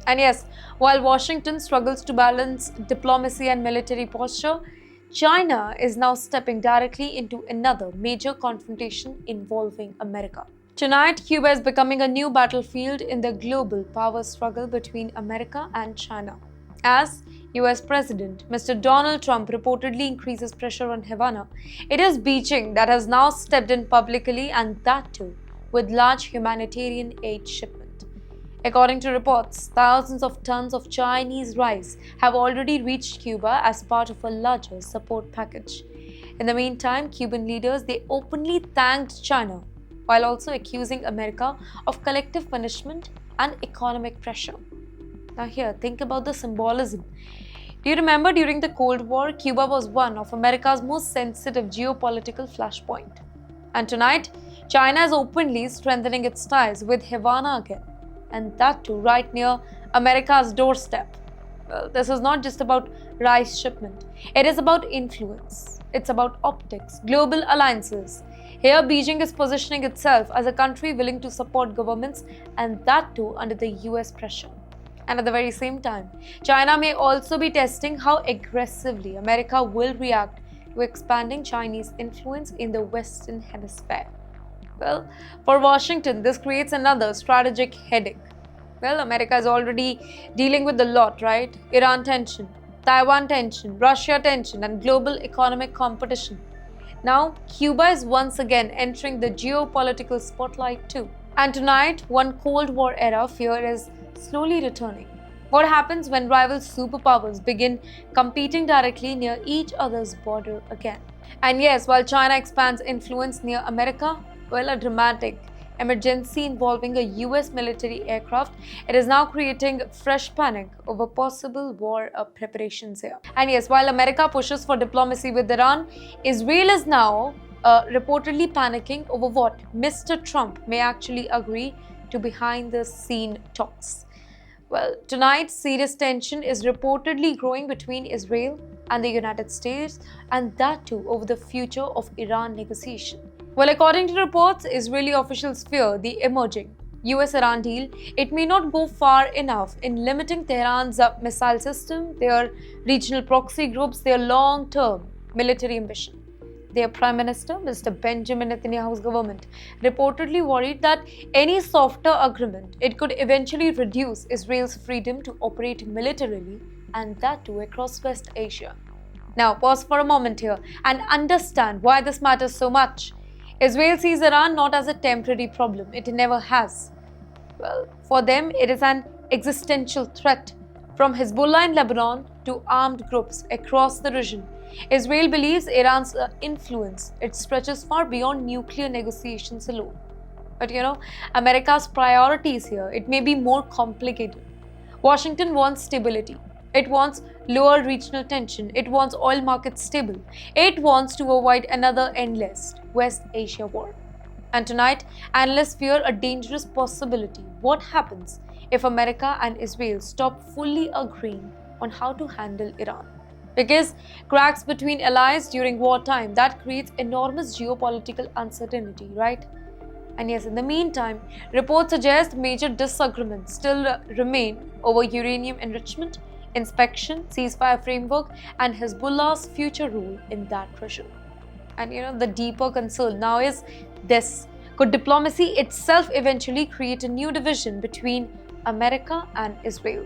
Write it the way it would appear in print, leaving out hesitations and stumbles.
And yes, while Washington struggles to balance diplomacy and military posture, China is now stepping directly into another major confrontation involving America. Tonight, Cuba is becoming a new battlefield in the global power struggle between America and China. As US President Mr. Donald Trump reportedly increases pressure on Havana, it is Beijing that has now stepped in publicly, and that too with large humanitarian aid shipment. According to reports, thousands of tons of Chinese rice have already reached Cuba as part of a larger support package. In the meantime, Cuban leaders they openly thanked China while also accusing America of collective punishment and economic pressure. Now here, think about the symbolism. Do you remember during the Cold War, Cuba was one of America's most sensitive geopolitical flashpoints? And tonight, China is openly strengthening its ties with Havana again, and that too right near America's doorstep. Well, this is not just about rice shipment. It is about influence. It's about optics, global alliances. Here, Beijing is positioning itself as a country willing to support governments, and that too under the US pressure. And at the very same time, China may also be testing how aggressively America will react to expanding Chinese influence in the Western Hemisphere. Well, for Washington, this creates another strategic headache. Well, America is already dealing with a lot, right? Iran tension, Taiwan tension, Russia tension, and global economic competition. Now, Cuba is once again entering the geopolitical spotlight too. And tonight, one Cold War era fear is slowly returning. What happens when rival superpowers begin competing directly near each other's border again? And yes, while China expands influence near America, well, a dramatic emergency involving a US military aircraft, it is now creating fresh panic over possible war preparations here. And yes, while America pushes for diplomacy with Iran, Israel is now reportedly panicking over what Mr. Trump may actually agree to behind the scene talks. Well, tonight, serious tension is reportedly growing between Israel and the United States, and that too over the future of Iran negotiation. Well, according to reports, Israeli officials fear the emerging US-Iran deal. It may not go far enough in limiting Tehran's missile system, their regional proxy groups, their long-term military ambition. Their Prime Minister, Mr. Benjamin Netanyahu's government, reportedly worried that any softer agreement, it could eventually reduce Israel's freedom to operate militarily, and that too across West Asia. Now, pause for a moment here and understand why this matters so much. Israel sees Iran not as a temporary problem, it never has. Well, for them, it is an existential threat. From Hezbollah in Lebanon to armed groups across the region, Israel believes Iran's influence, it stretches far beyond nuclear negotiations alone. But America's priorities here, it may be more complicated. Washington wants stability. It wants lower regional tension. It wants oil markets stable. It wants to avoid another endless West Asia war. And tonight, analysts fear a dangerous possibility. What happens if America and Israel stop fully agreeing on how to handle Iran? Because cracks between allies during wartime, that creates enormous geopolitical uncertainty, right? And yes, in the meantime, reports suggest major disagreements still remain over uranium enrichment, inspection, ceasefire framework, and Hezbollah's future role in that region. And the deeper concern now is this: could diplomacy itself eventually create a new division between America and Israel?